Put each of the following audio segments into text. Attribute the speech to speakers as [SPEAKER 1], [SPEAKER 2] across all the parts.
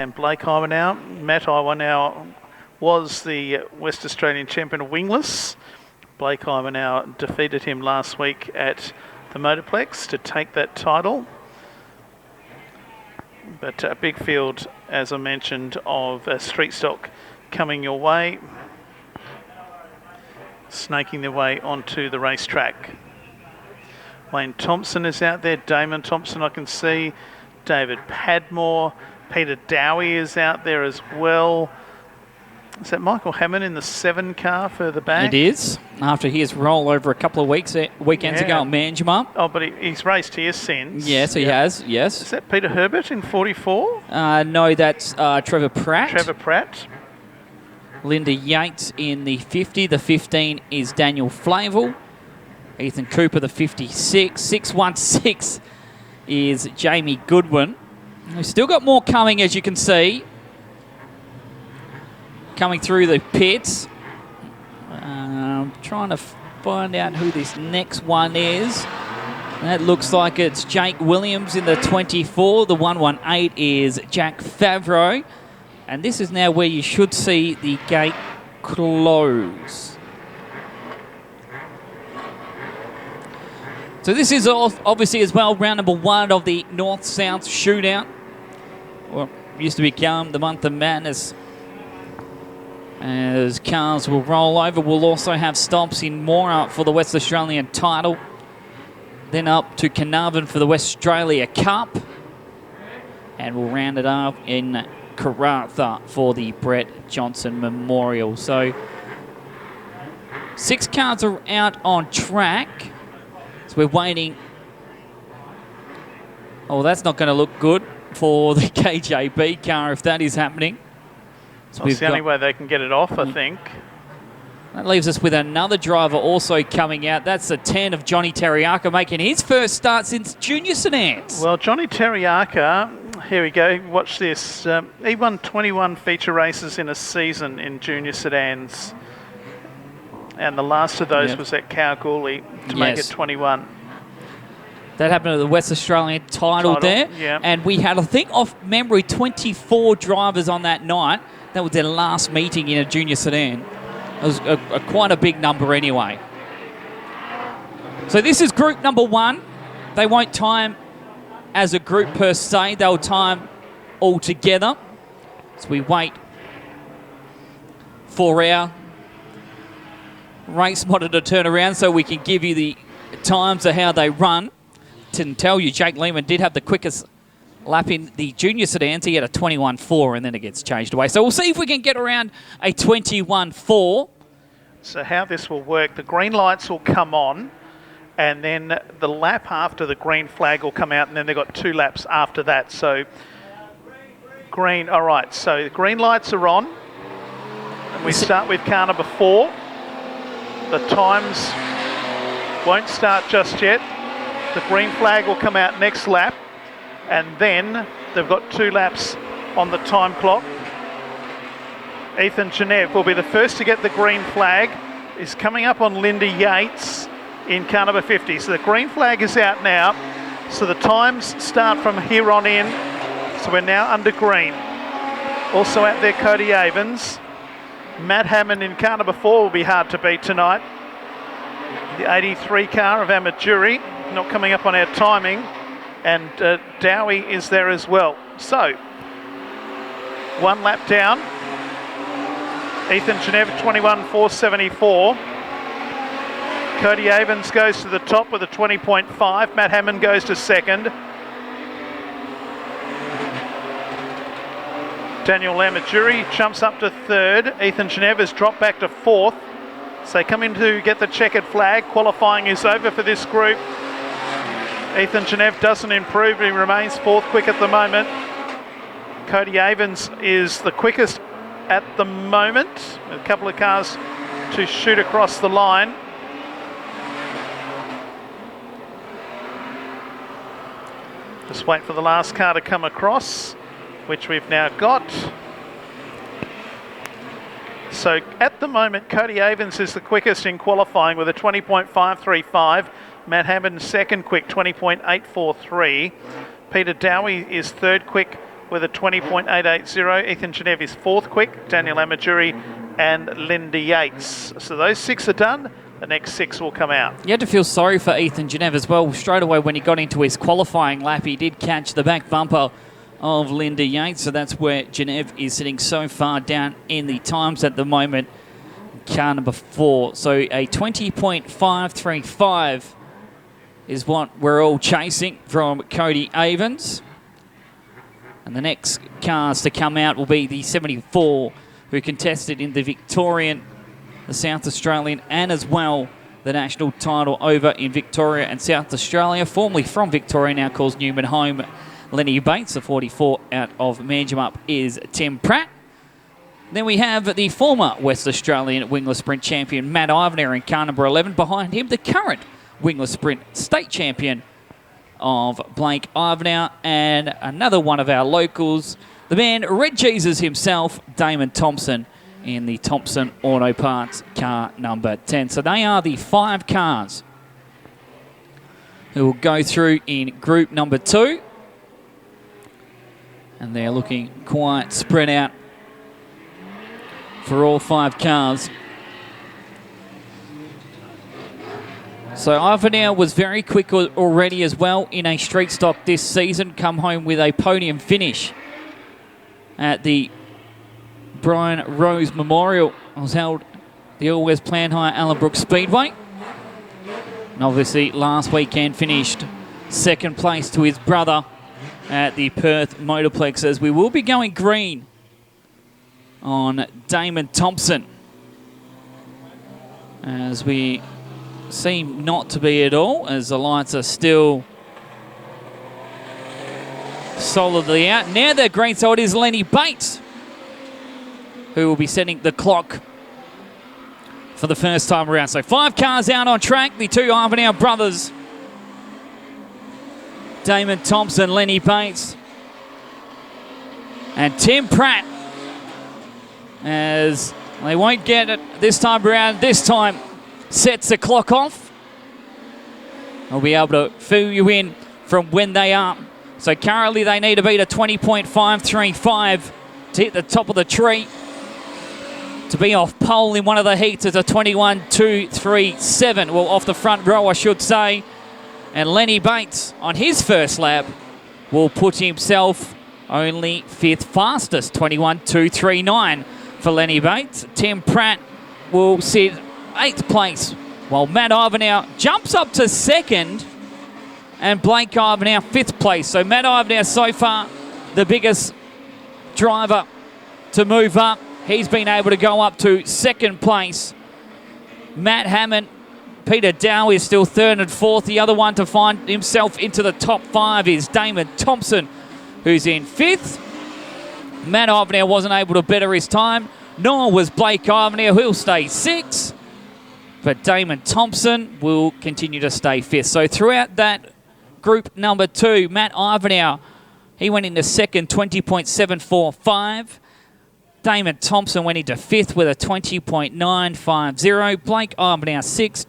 [SPEAKER 1] And Blake Iwanow, Matt Iwanow was the West Australian champion of wingless. Blake Iwanow defeated him last week at the Motorplex to take that title. But a big field, as I mentioned, of street stock coming your way, snaking their way onto the racetrack. Wayne Thompson is out there, Damon Thompson I can see, David Padmore, Peter Dowie is out there as well. Is that Michael Hammond in the 7 car further back?
[SPEAKER 2] It is, after his rollover a couple of weekends ago at Manjimup.
[SPEAKER 1] Oh, but he's raced here since.
[SPEAKER 2] Yes, he has, yes.
[SPEAKER 1] Is that Peter Herbert in 44?
[SPEAKER 2] No, that's Trevor Pratt.
[SPEAKER 1] Trevor Pratt.
[SPEAKER 2] Linda Yates in the 50. The 15 is Daniel Flavel. Ethan Cooper, the 56. 616 is Jamie Goodwin. We've still got more coming, as you can see. Coming through the pits. I'm trying to find out who this next one is. That looks like it's Jake Williams in the 24. The 118 is Jack Favreau. And this is now where you should see the gate close. So this is obviously as well round number 1 of the North-South shootout. Well, used to become the month of madness. As cars will roll over, we'll also have stops in Moora for the West Australian title. Then up to Carnarvon for the West Australia Cup. And we'll round it up in Karratha for the Brett Johnson Memorial. So 6 cars are out on track. So we're waiting. Oh, that's not going to look good for the KJB car if that is happening.
[SPEAKER 1] So it's the only way they can get it off, I think.
[SPEAKER 2] That leaves us with another driver also coming out. That's the 10 of Johnny Terriaka, making his first start since junior sedans.
[SPEAKER 1] Well, Johnny Terriaka, here we go, watch this. He won 21 feature races in a season in junior sedans. And the last of those was at Kalgoorlie to make it 21.
[SPEAKER 2] That happened at the West Australian title there.
[SPEAKER 1] Yeah.
[SPEAKER 2] And we had, I think, off memory, 24 drivers on that night. That was their last meeting in a junior sedan. It was quite a big number anyway. So this is group number 1. They won't time as a group per se. They'll time all together. So we wait for our race monitor to turn around so we can give you the times of how they run. Didn't tell you, Jake Lehman did have the quickest lap in the junior sedans. He had a 21.4 and then it gets changed away. So we'll see if we can get around a 21.4.
[SPEAKER 1] So how this will work, the green lights will come on and then the lap after the green flag will come out and then they've got 2 laps after that. So green, all right, so the green lights are on. And we start with car number 4. The times won't start just yet. The green flag will come out next lap. And then they've got 2 laps on the time clock. Ethan Genev will be the first to get the green flag. Is coming up on Linda Yates in car number 50. So the green flag is out now. So the times start from here on in. So we're now under green. Also out there, Cody Avens. Matt Hammond in car number 4 will be hard to beat tonight. The 83 car of Amaturi, not coming up on our timing. And Dowie is there as well. So, 1 lap down. Ethan Genev, 21.474. Cody Avens goes to the top with a 20.5. Matt Hammond goes to second. Daniel Lamadjuri jumps up to third. Ethan Genev has dropped back to 4th. So coming to get the checkered flag. Qualifying is over for this group. Ethan Genev doesn't improve, he remains 4th quick at the moment. Cody Avens is the quickest at the moment. A couple of cars to shoot across the line. Just wait for the last car to come across, which we've now got. So at the moment, Cody Avens is the quickest in qualifying with a 20.535. Matt Hammond second quick, 20.843. Peter Dowie is third quick with a 20.880. Ethan Geneve is fourth quick, Daniel Amajuri and Linda Yates. So those 6 are done. The next 6 will come out.
[SPEAKER 2] You had to feel sorry for Ethan Geneve as well. Straight away when he got into his qualifying lap, he did catch the back bumper of Linda Yates. So that's where Geneve is sitting so far down in the times at the moment. Car number 4. So a 20.535 is what we're all chasing from Cody Avens. And the next cars to come out will be the 74 who contested in the Victorian, the South Australian, and as well the national title over in Victoria and South Australia. Formerly from Victoria, now calls Newman home. Lenny Bates, the 44 out of Manjimup, is Tim Pratt. Then we have the former West Australian wingless sprint champion, Matt Ivenair, in car number 11. Behind him, the current wingless sprint state champion of Blake Ivenair, and another one of our locals, the man Red Jesus himself, Damon Thompson, in the Thompson Auto Parts car number 10. So they are the 5 cars who will go through in group number 2. And they're looking quite spread out for all 5 cars. So Ivenair was very quick already as well in a street stock this season. Come home with a podium finish at the Brian Rose Memorial. It was held the All West Plan Hire Allenbrook Speedway. And obviously last weekend finished second place to his brother at the Perth Motorplex, as we will be going green on Damon Thompson, as we seem not to be at all, as the lights are still solidly out. Now they're green, so it is Lenny Bates who will be setting the clock for the first time around. So 5 cars out on track, the 2 Ivenair brothers, Damon Thompson, Lenny Bates, and Tim Pratt, as they won't get it this time around. This time sets the clock off. I'll be able to fill you in from when they are. So currently they need to beat a 20.535 to hit the top of the tree. To be off pole in one of the heats is a 21.237. Well, off the front row, I should say. And Lenny Bates, on his first lap, will put himself only 5th fastest, 21.239 for Lenny Bates. Tim Pratt will sit 8th place, while Matt Ivenair jumps up to 2nd, and Blake Ivenair 5th place. So Matt Ivenair so far the biggest driver to move up. He's been able to go up to 2nd place. Matt Hammond, Peter Dow is still 3rd and 4th. The other one to find himself into the top 5 is Damon Thompson, who's in 5th. Matt Ivenair wasn't able to better his time, nor was Blake Ivenair, who'll stay 6th. But Damon Thompson will continue to stay 5th. So throughout that group number 2, Matt Ivenair, he went into 2nd, 20.745. Damon Thompson went into 5th with a 20.950. Blake Ivenair 6th,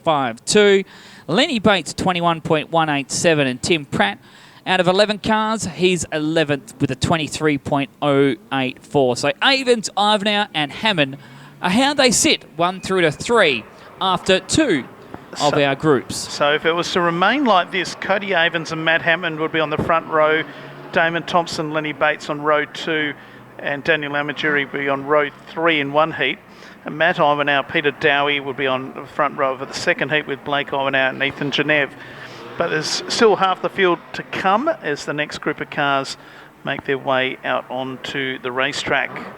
[SPEAKER 2] 20.952. Lenny Bates 21.187, and Tim Pratt, out of 11 cars, he's 11th with a 23.084. So Avens, Ivenair and Hammond are how they sit 1 through to 3 after 2 of our groups.
[SPEAKER 1] So if it was to remain like this, Cody Avens and Matt Hammond would be on the front row, Damon Thompson, Lenny Bates on row 2, and Daniel Amajuri would be on row 3 in one heat. And Matt Ivenair, Peter Dowie would be on the front row of the second heat with Blake Ivenair and Ethan Geneve. But there's still half the field to come as the next group of cars make their way out onto the racetrack.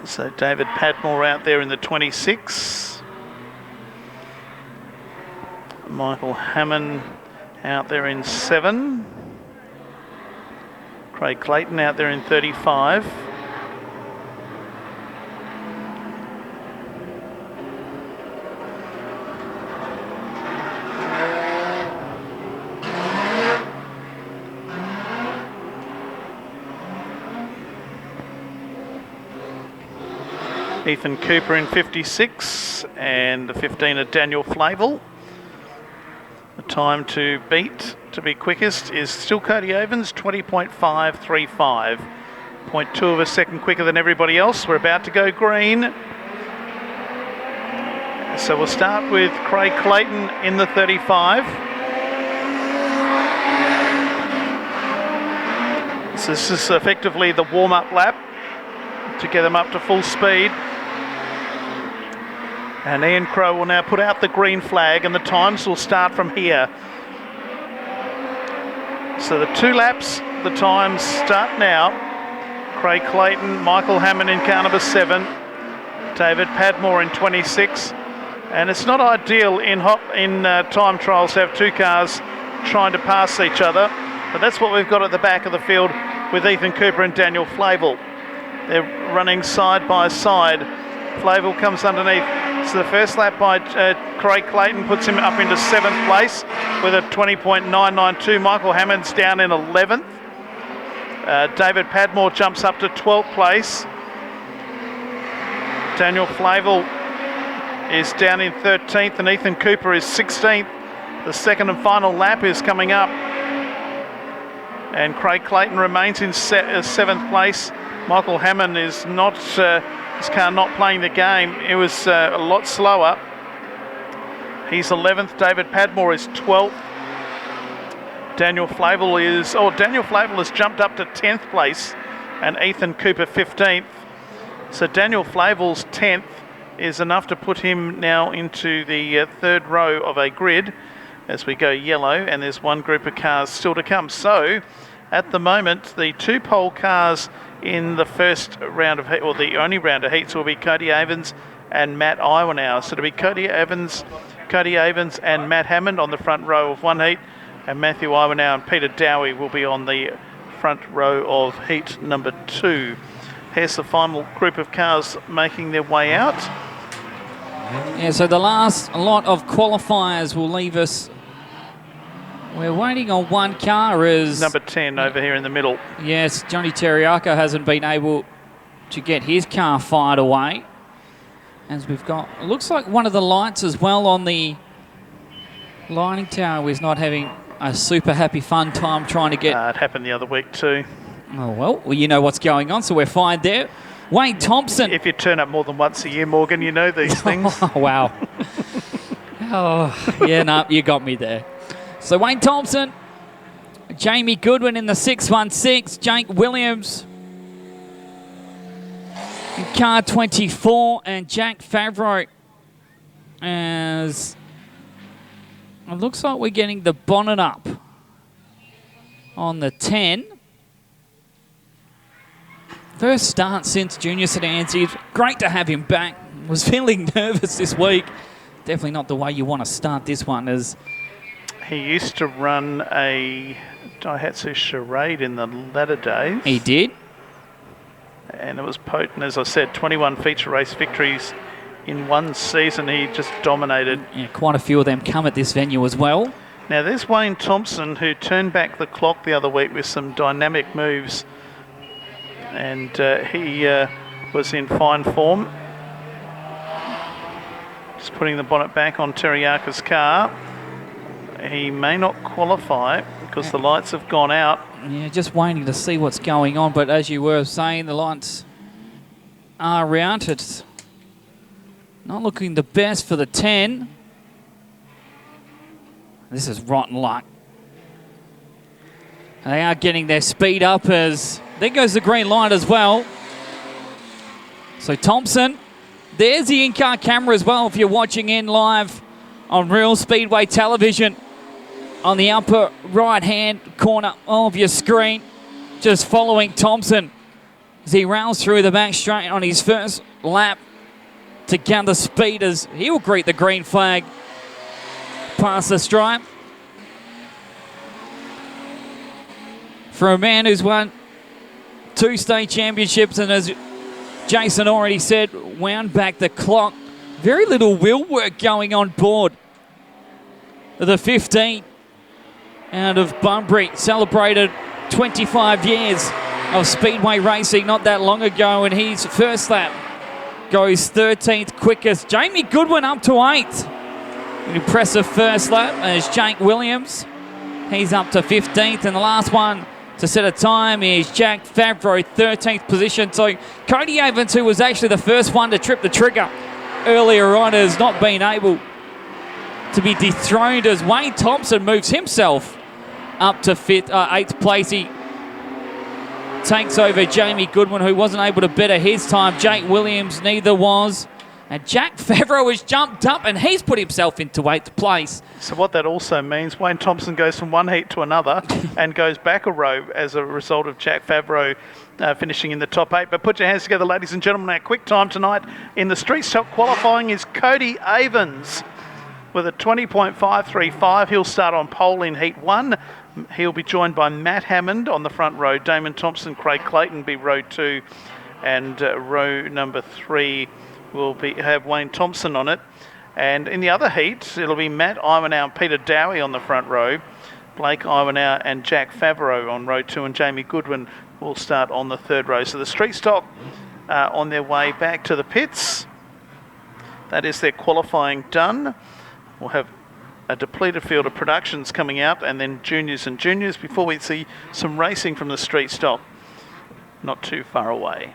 [SPEAKER 1] So David Padmore out there in the 26. Michael Hammond out there in 7. Craig Clayton out there in 35. Ethan Cooper in 56, and the 15 of Daniel Flavel. The time to beat, to be quickest, is still Cody Ovens, 20.535. 0.2 of a second quicker than everybody else. We're about to go green. So we'll start with Craig Clayton in the 35. So this is effectively the warm-up lap to get them up to full speed. And Ian Crowe will now put out the green flag, and the times will start from here. So the 2 laps, the times start now. Craig Clayton, Michael Hammond in car number 7, David Padmore in 26. And it's not ideal in time trials to have 2 cars trying to pass each other, but that's what we've got at the back of the field with Ethan Cooper and Daniel Flavel. They're running side by side. Flavel comes underneath. So the first lap by Craig Clayton puts him up into 7th place with a 20.992. Michael Hammond's down in 11th. David Padmore jumps up to 12th place. Daniel Flavel is down in 13th, and Ethan Cooper is 16th. The second and final lap is coming up, and Craig Clayton remains in 7th place. Michael Hammond is not, his car not playing the game. It was a lot slower. He's 11th. David Padmore is 12th. Daniel Flavel has jumped up to 10th place, and Ethan Cooper 15th. So Daniel Flavel's 10th is enough to put him now into the 3rd row of a grid as we go yellow, and there's one group of cars still to come. So at the moment, the 2 pole cars in the first round of heat, or the only round of heats, will be Cody Evans and Matt Iwanow. So to be Cody Evans and Matt Hammond on the front row of one heat, and Matthew Iwanow and Peter Dowie will be on the front row of heat number 2. Here's the final group of cars making their way out.
[SPEAKER 2] Yeah, so the last lot of qualifiers will leave us. We're waiting on one car as
[SPEAKER 1] number 10 over here in the middle.
[SPEAKER 2] Yes, Johnny Terriaco hasn't been able to get his car fired away. As we've got, it looks like one of the lights as well on the lighting tower is not having a super happy fun time trying to get...
[SPEAKER 1] It happened the other week too.
[SPEAKER 2] Oh, well, you know what's going on, so we're fine there. Wayne Thompson.
[SPEAKER 1] If you turn up more than once a year, Morgan, you know these things.
[SPEAKER 2] Oh, wow. Oh, yeah, no, you got me there. So Wayne Thompson, Jamie Goodwin in the 616, Jake Williams in car 24, and Jack Favreau as it looks like we're getting the bonnet up on the 10. First start since Junior Sedans. Great to have him back. Was feeling nervous this week. Definitely not the way you want to start this one, as
[SPEAKER 1] he used to run a Daihatsu Charade in the latter days.
[SPEAKER 2] He did.
[SPEAKER 1] And it was potent, as I said, 21 feature race victories in one season. He just dominated.
[SPEAKER 2] Yeah, quite a few of them come at this venue as well.
[SPEAKER 1] Now there's Wayne Thompson, who turned back the clock the other week with some dynamic moves. And he was in fine form. Just putting the bonnet back on Terriaca's car. He may not qualify because the lights have gone out.
[SPEAKER 2] Yeah, just waiting to see what's going on. But as you were saying, the lights are out. It's not looking the best for the 10. This is rotten luck. They are getting their speed up as there goes the green light as well. So Thompson, there's the in-car camera as well if you're watching in live on Real Speedway Television. On the upper right-hand corner of your screen, just following Thompson as he rounds through the back straight on his first lap to gather speed as he will greet the green flag past the stripe. For a man who's won 2 state championships and, as Jason already said, wound back the clock. Very little wheel work going on board. The 15 out of Bunbury celebrated 25 years of Speedway racing not that long ago, and his first lap goes 13th quickest. Jamie Goodwin up to 8th. An impressive first lap as Jake Williams. He's up to 15th, and the last one to set a time is Jack Favreau, 13th position. So Cody Evans, who was actually the first one to trip the trigger earlier on, has not been able to be dethroned as Wayne Thompson moves himself up to 8th place. He takes over Jamie Goodwin, who wasn't able to better his time. Jake Williams neither was. And Jack Favreau has jumped up and he's put himself into 8th place.
[SPEAKER 1] So what that also means, Wayne Thompson goes from one heat to another and goes back a row as a result of Jack Favreau finishing in the top 8. But put your hands together, ladies and gentlemen. Our quick time tonight in the street stock qualifying is Cody Evans with a 20.535. He'll start on pole in heat 1. He'll be joined by Matt Hammond on the front row. Damon Thompson, Craig Clayton be row 2, and row number 3 will have Wayne Thompson on it. And in the other heat, it'll be Matt Iwanow and Peter Dowie on the front row. Blake Iwanow and Jack Favreau on row 2, and Jamie Goodwin will start on the third row. So the street stock on their way back to the pits. That is their qualifying done. We'll have a depleted field of productions coming out, and then juniors and juniors before we see some racing from the street stock not too far away.